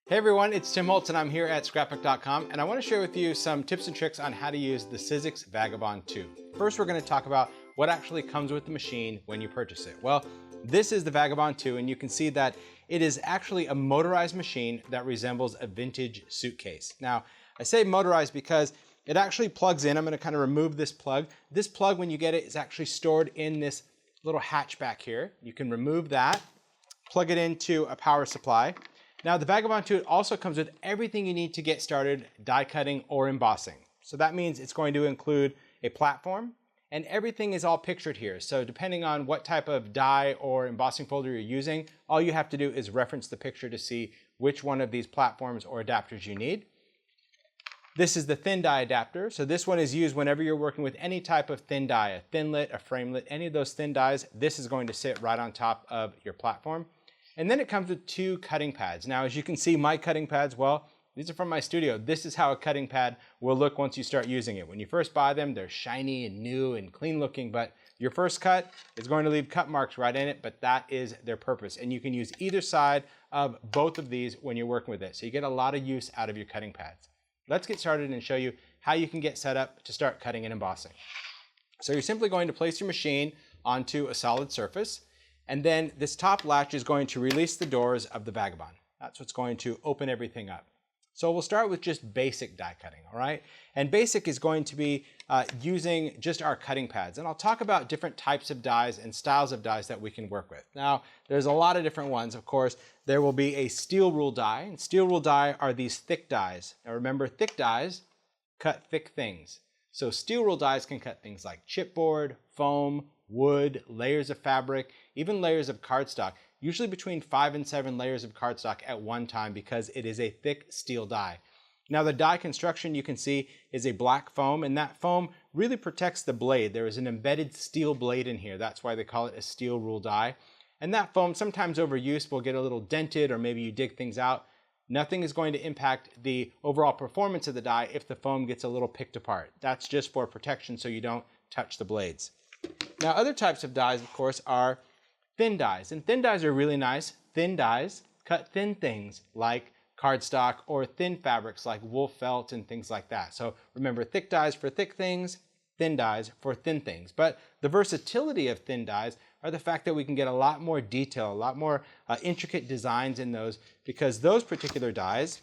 Hey everyone, it's Tim Holtz and I'm here at Scrapbook.com and I want to share with you some tips and tricks on how to use the Sizzix Vagabond 2. First, we're going to talk about what actually comes with the machine when you purchase it. Well, this is the Vagabond 2 and you can see that it is actually a motorized machine that resembles a vintage suitcase. Now, I say motorized because it actually plugs in. I'm going to kind of remove this plug. This plug, when you get it, is actually stored in this little hatch back here. You can remove that, plug it into a power supply. Now the Vagabond 2 also comes with everything you need to get started die cutting or embossing. So that means it's going to include a platform and everything is all pictured here. So depending on what type of die or embossing folder you're using, all you have to do is reference the picture to see which one of these platforms or adapters you need. This is the thin die adapter. So this one is used whenever you're working with any type of thin die, a thinlet, a framelit, any of those thin dies. This is going to sit right on top of your platform. And then it comes with two cutting pads. Now, as you can see, my cutting pads, well, these are from my studio. This is how a cutting pad will look once you start using it. When you first buy them, they're shiny and new and clean looking, but your first cut is going to leave cut marks right in it, but that is their purpose. And you can use either side of both of these when you're working with it. So you get a lot of use out of your cutting pads. Let's get started and show you how you can get set up to start cutting and embossing. So you're simply going to place your machine onto a solid surface. And then this top latch is going to release the doors of the Vagabond. That's what's going to open everything up. So we'll start with just basic die cutting, all right? And basic is going to be using just our cutting pads. And I'll talk about different types of dies and styles of dies that we can work with. Now, there's a lot of different ones, of course. There will be a steel rule die, and steel rule die are these thick dies. Now remember, thick dies cut thick things. So steel rule dies can cut things like chipboard, foam, wood, layers of fabric, even layers of cardstock, usually between 5 and 7 layers of cardstock at one time because it is a thick steel die. Now the die construction you can see is a black foam, and that foam really protects the blade. There is an embedded steel blade in here. That's why they call it a steel rule die. And that foam, sometimes over use, will get a little dented or maybe you dig things out. Nothing is going to impact the overall performance of the die if the foam gets a little picked apart. That's just for protection so you don't touch the blades. Now other types of dies, of course, are thin dies. And thin dies are really nice. Thin dies cut thin things like cardstock or thin fabrics like wool felt and things like that. So remember, thick dies for thick things, thin dies for thin things. But the versatility of thin dies are the fact that we can get a lot more detail, a lot more intricate designs in those, because those particular dies,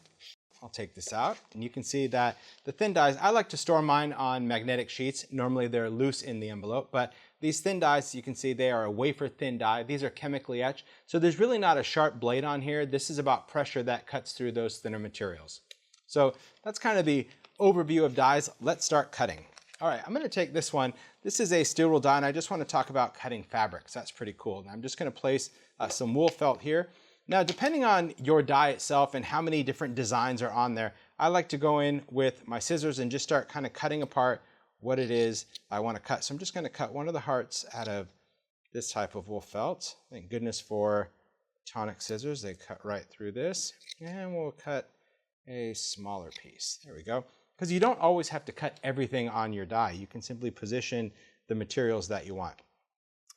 I'll take this out and you can see that the thin dies, I like to store mine on magnetic sheets. Normally they're loose in the envelope, but these thin dies, you can see they are a wafer thin die. These are chemically etched. So there's really not a sharp blade on here. This is about pressure that cuts through those thinner materials. So that's kind of the overview of dies. Let's start cutting. All right, I'm going to take this one. This is a steel rule die and I just want to talk about cutting fabrics. That's pretty cool. And I'm just going to place some wool felt here. Now, depending on your die itself and how many different designs are on there, I like to go in with my scissors and just start kind of cutting apart what it is I want to cut. So I'm just going to cut one of the hearts out of this type of wool felt. Thank goodness for tonic scissors. They cut right through this. And we'll cut a smaller piece. There we go. Because you don't always have to cut everything on your die. You can simply position the materials that you want.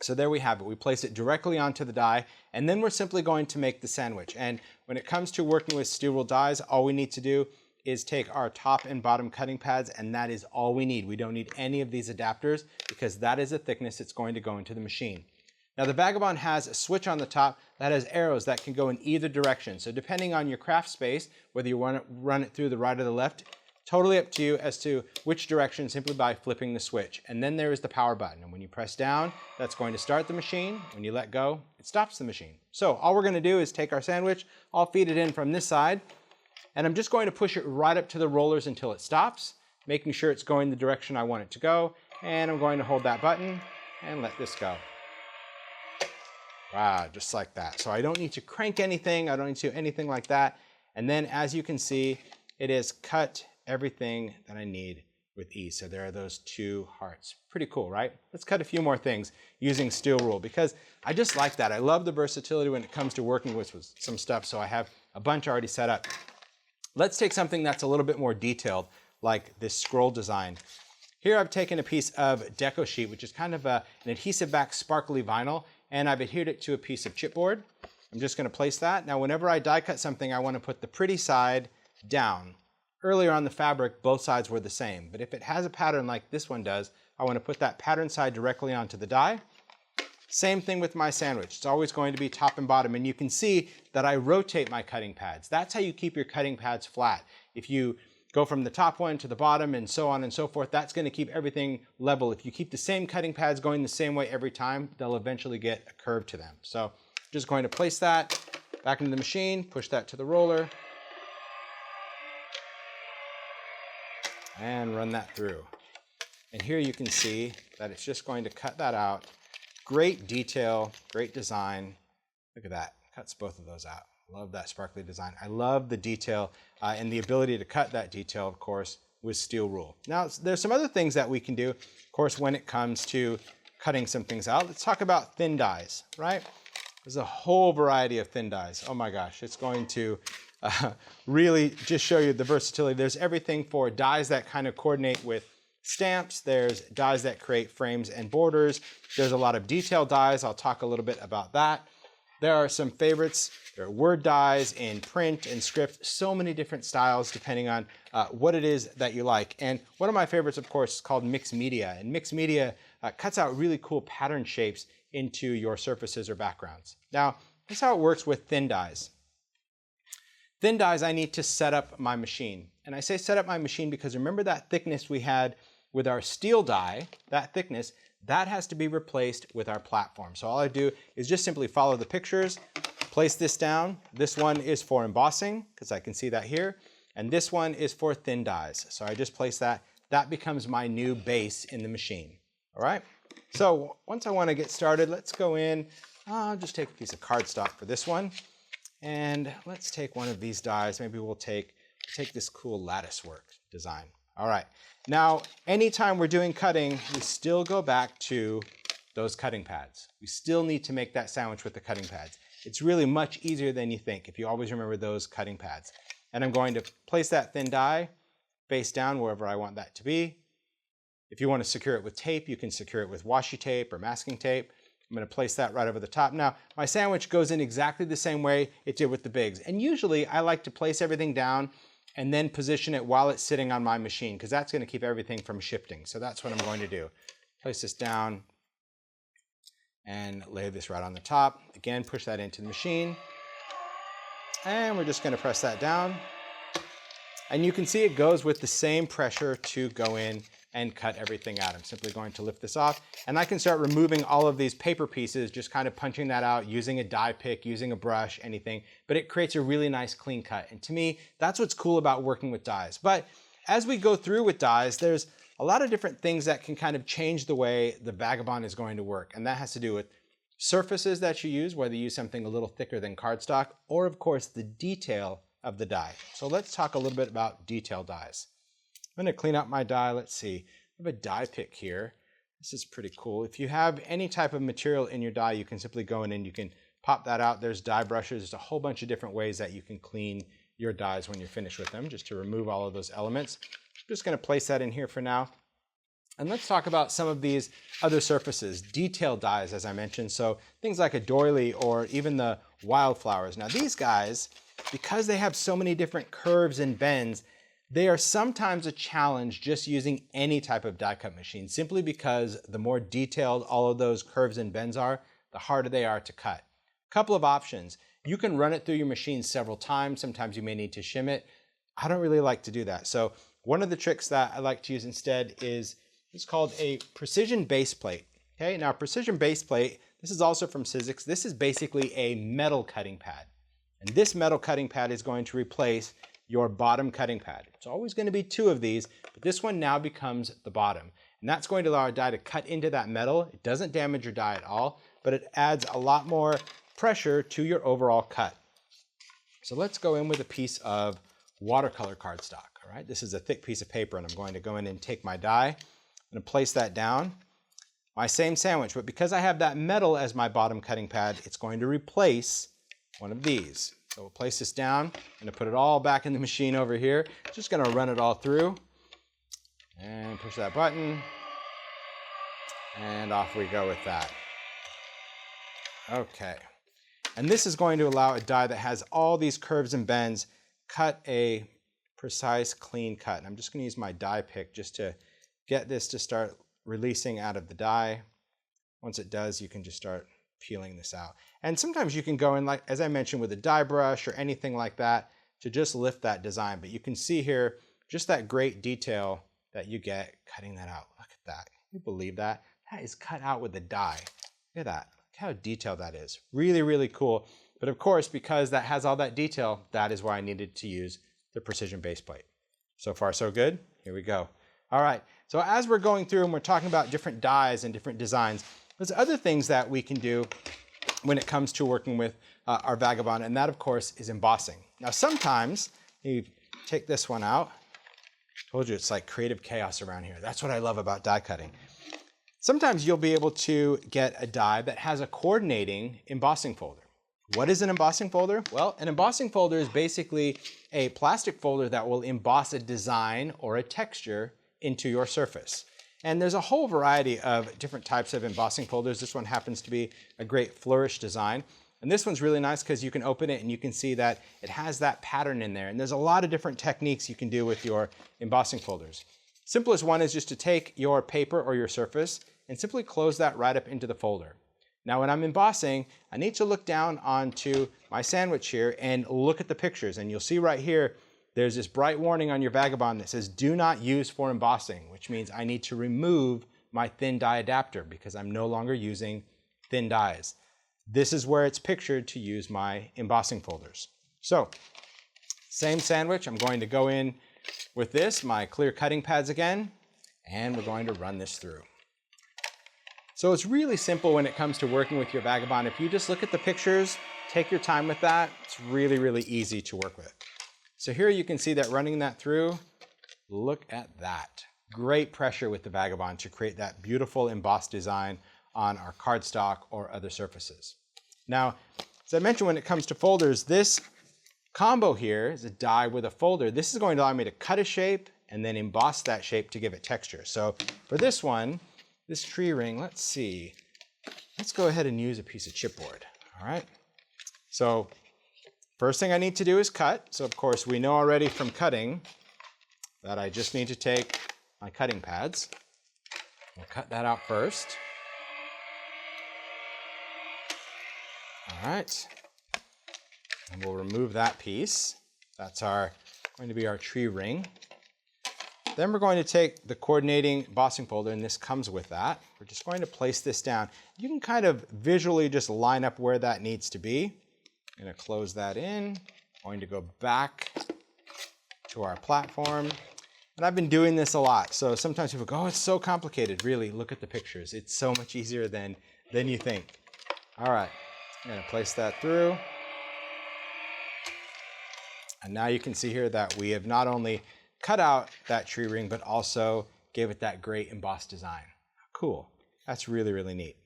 So there we have it. We place it directly onto the die, and then we're simply going to make the sandwich. And when it comes to working with steel rule dies, all we need to do is take our top and bottom cutting pads, and that is all we need. We don't need any of these adapters because that is the thickness it's going to go into the machine. Now the Vagabond has a switch on the top that has arrows that can go in either direction. So depending on your craft space, whether you want to run it through the right or the left, totally up to you as to which direction simply by flipping the switch. And then there is the power button. And when you press down, that's going to start the machine. When you let go, it stops the machine. So all we're going to do is take our sandwich, I'll feed it in from this side, and I'm just going to push it right up to the rollers until it stops, making sure it's going the direction I want it to go. And I'm going to hold that button and let this go. Wow, just like that. So I don't need to crank anything. I don't need to do anything like that. And then as you can see, it is cut everything that I need with ease. So there are those two hearts. Pretty cool, right? Let's cut a few more things using steel rule because I just like that. I love the versatility when it comes to working with some stuff. So I have a bunch already set up. Let's take something that's a little bit more detailed, like this scroll design. Here I've taken a piece of deco sheet, which is kind of an adhesive back sparkly vinyl, and I've adhered it to a piece of chipboard. I'm just going to place that. Now, whenever I die cut something, I want to put the pretty side down. Earlier on the fabric, both sides were the same, but if it has a pattern like this one does, I want to put that pattern side directly onto the die. Same thing with my sandwich. It's always going to be top and bottom, and you can see that I rotate my cutting pads. That's how you keep your cutting pads flat. If you go from the top one to the bottom and so on and so forth, that's going to keep everything level. If you keep the same cutting pads going the same way every time, they'll eventually get a curve to them. So just going to place that back into the machine, push that to the roller, and run that through. And here you can see that it's just going to cut that out. Great detail, great design. Look at that, cuts both of those out. Love that sparkly design. I love the detail and the ability to cut that detail, of course, with steel rule. Now, there's some other things that we can do, of course, when it comes to cutting some things out. Let's talk about thin dies, right? There's a whole variety of thin dies. Oh my gosh, it's going to really just show you the versatility. There's everything for dies that kind of coordinate with stamps. There's dies that create frames and borders. There's a lot of detail dies. I'll talk a little bit about that. There are some favorites. There are word dies in print and script, so many different styles depending on what it is that you like. And one of my favorites, of course, is called mixed media. And mixed media cuts out really cool pattern shapes into your surfaces or backgrounds. Now, here's how it works with thin dies. Thin dies, I need to set up my machine. And I say set up my machine because remember that thickness we had with our steel die, that thickness, that has to be replaced with our platform. So all I do is just simply follow the pictures, place this down. This one is for embossing, because I can see that here. And this one is for thin dies. So I just place that. That becomes my new base in the machine. All right? So once I want to get started, let's go in. I'll just take a piece of cardstock for this one. And let's take one of these dies. Maybe we'll take this cool lattice work design. All right. Now, anytime we're doing cutting, we still go back to those cutting pads. We still need to make that sandwich with the cutting pads. It's really much easier than you think if you always remember those cutting pads. And I'm going to place that thin die face down wherever I want that to be. If you want to secure it with tape, you can secure it with washi tape or masking tape. I'm going to place that right over the top. Now, my sandwich goes in exactly the same way it did with the bigs. And usually I like to place everything down and then position it while it's sitting on my machine, because that's going to keep everything from shifting. So that's what I'm going to do. Place this down and lay this right on the top. Again, push that into the machine. And we're just going to press that down. And you can see it goes with the same pressure to go in and cut everything out. I'm simply going to lift this off, and I can start removing all of these paper pieces, just kind of punching that out, using a die pick, using a brush, anything, but it creates a really nice clean cut. And to me, that's what's cool about working with dies. But as we go through with dies, there's a lot of different things that can kind of change the way the Vagabond is going to work. And that has to do with surfaces that you use, whether you use something a little thicker than cardstock, or of course the detail of the die. So let's talk a little bit about detail dies. I'm going to clean up my die. Let's see. I have a die pick here. This is pretty cool. If you have any type of material in your die, you can simply go in and you can pop that out. There's die brushes. There's a whole bunch of different ways that you can clean your dies when you're finished with them, just to remove all of those elements. I'm just going to place that in here for now. And let's talk about some of these other surfaces, detail dies, as I mentioned. So things like a doily or even the wildflowers. Now these guys, because they have so many different curves and bends, they are sometimes a challenge just using any type of die cut machine, simply because the more detailed all of those curves and bends are, the harder they are to cut. A couple of options. You can run it through your machine several times. Sometimes you may need to shim it. I don't really like to do that. So one of the tricks that I like to use instead is it's called a precision base plate. Okay, now precision base plate, this is also from Sizzix. This is basically a metal cutting pad. And this metal cutting pad is going to replace your bottom cutting pad. It's always going to be two of these, but this one now becomes the bottom. And that's going to allow our die to cut into that metal. It doesn't damage your die at all, but it adds a lot more pressure to your overall cut. So let's go in with a piece of watercolor cardstock. All right, this is a thick piece of paper, and I'm going to go in and take my die. I'm going to place that down. My same sandwich, but because I have that metal as my bottom cutting pad, it's going to replace one of these. So we'll place this down. I'm going to put it all back in the machine over here. Just going to run it all through and push that button, and off we go with that. Okay. And this is going to allow a die that has all these curves and bends cut a precise, clean cut. And I'm just going to use my die pick just to get this to start releasing out of the die. Once it does, you can just start peeling this out. And sometimes you can go in, like, as I mentioned, with a die brush or anything like that to just lift that design. But you can see here just that great detail that you get cutting that out. Look at that. Can you believe that? That is cut out with a die. Look at that. Look how detailed that is. Really, really cool. But of course, because that has all that detail, that is why I needed to use the precision base plate. So far, so good. Here we go. All right. So as we're going through and we're talking about different dies and different designs, there's other things that we can do when it comes to working with our Vagabond, and that, of course, is embossing. Now, sometimes you take this one out. Told you it's like creative chaos around here. That's what I love about die cutting. Sometimes you'll be able to get a die that has a coordinating embossing folder. What is an embossing folder? Well, an embossing folder is basically a plastic folder that will emboss a design or a texture into your surface. And there's a whole variety of different types of embossing folders. This one happens to be a great flourish design. And this one's really nice because you can open it and you can see that it has that pattern in there. And there's a lot of different techniques you can do with your embossing folders. Simplest one is just to take your paper or your surface and simply close that right up into the folder. Now when I'm embossing, I need to look down onto my sandwich here and look at the pictures. And you'll see right here, there's this bright warning on your Vagabond that says do not use for embossing, which means I need to remove my thin die adapter because I'm no longer using thin dies. This is where it's pictured to use my embossing folders. So, same sandwich, I'm going to go in with this, my clear cutting pads again, and we're going to run this through. So it's really simple when it comes to working with your Vagabond. If you just look at the pictures, take your time with that, it's really, really easy to work with. So here you can see that running that through, look at that. Great pressure with the Vagabond to create that beautiful embossed design on our cardstock or other surfaces. Now, as I mentioned, when it comes to folders, this combo here is a die with a folder. This is going to allow me to cut a shape and then emboss that shape to give it texture. So for this one, this tree ring, let's see. Let's go ahead and use a piece of chipboard, all right? So first thing I need to do is cut. So of course, we know already from cutting that I just need to take my cutting pads. We'll cut that out first. All right, and we'll remove that piece. That's going to be our tree ring. Then we're going to take the coordinating embossing folder, and this comes with that. We're just going to place this down. You can kind of visually just line up where that needs to be. I'm going to close that in. I'm going to go back to our platform. And I've been doing this a lot, so sometimes people go, oh, it's so complicated. Really, look at the pictures. It's so much easier than you think. All right. I'm going to place that through. And now you can see here that we have not only cut out that tree ring, but also gave it that great embossed design. Cool. That's really, really neat.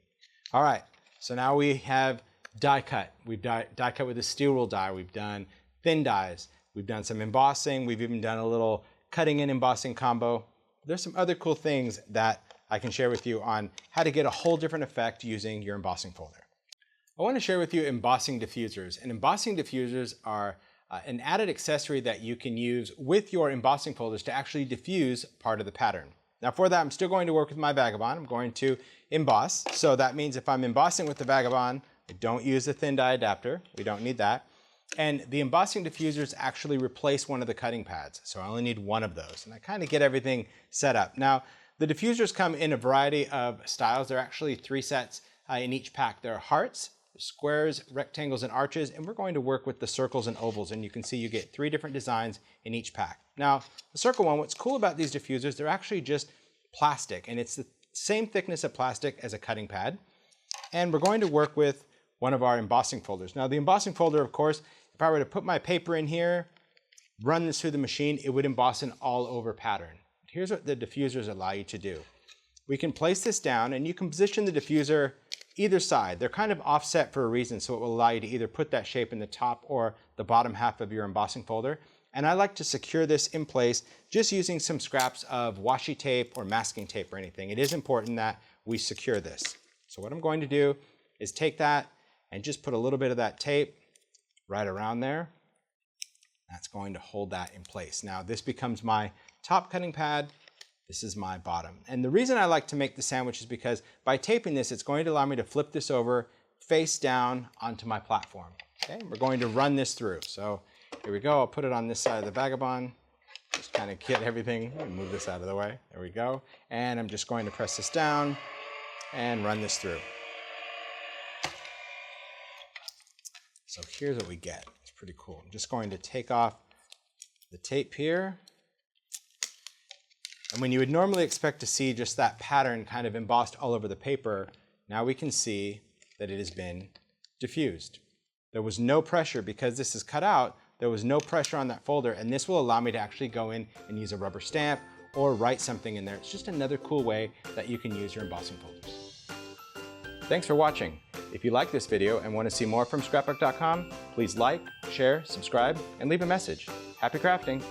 All right. So now we have die cut. We've die cut with a steel wool die. We've done thin dies. We've done some embossing. We've even done a little cutting and embossing combo. There's some other cool things that I can share with you on how to get a whole different effect using your embossing folder. I want to share with you embossing diffusers. And embossing diffusers are an added accessory that you can use with your embossing folders to actually diffuse part of the pattern. Now for that, I'm still going to work with my Vagabond. I'm going to emboss. So that means if I'm embossing with the Vagabond, I don't use the thin die adapter. We don't need that. And the embossing diffusers actually replace one of the cutting pads. So I only need one of those. And I kind of get everything set up. Now, the diffusers come in a variety of styles. There are actually 3 sets in each pack. There are hearts, squares, rectangles, and arches, and we're going to work with the circles and ovals, and you can see you get 3 different designs in each pack. Now, the circle one, what's cool about these diffusers, they're actually just plastic, and it's the same thickness of plastic as a cutting pad, and we're going to work with one of our embossing folders. Now, the embossing folder, of course, if I were to put my paper in here, run this through the machine, it would emboss an all-over pattern. Here's what the diffusers allow you to do. We can place this down, and you can position the diffuser either side. They're kind of offset for a reason, so it will allow you to either put that shape in the top or the bottom half of your embossing folder. And I like to secure this in place just using some scraps of washi tape or masking tape or anything. It is important that we secure this. So what I'm going to do is take that and just put a little bit of that tape right around there. That's going to hold that in place. Now this becomes my top cutting pad. This is my bottom. And the reason I like to make the sandwich is because by taping this, it's going to allow me to flip this over face down onto my platform. Okay, we're going to run this through. So here we go. I'll put it on this side of the Vagabond. Just kind of get everything, move this out of the way. There we go. And I'm just going to press this down and run this through. So here's what we get. It's pretty cool. I'm just going to take off the tape here. And when you would normally expect to see just that pattern kind of embossed all over the paper, now we can see that it has been diffused. There was no pressure because this is cut out. There was no pressure on that folder, and this will allow me to actually go in and use a rubber stamp or write something in there. It's just another cool way that you can use your embossing folders. Thanks for watching. If you like this video and want to see more from Scrapbook.com, please like, share, subscribe, and leave a message. Happy crafting!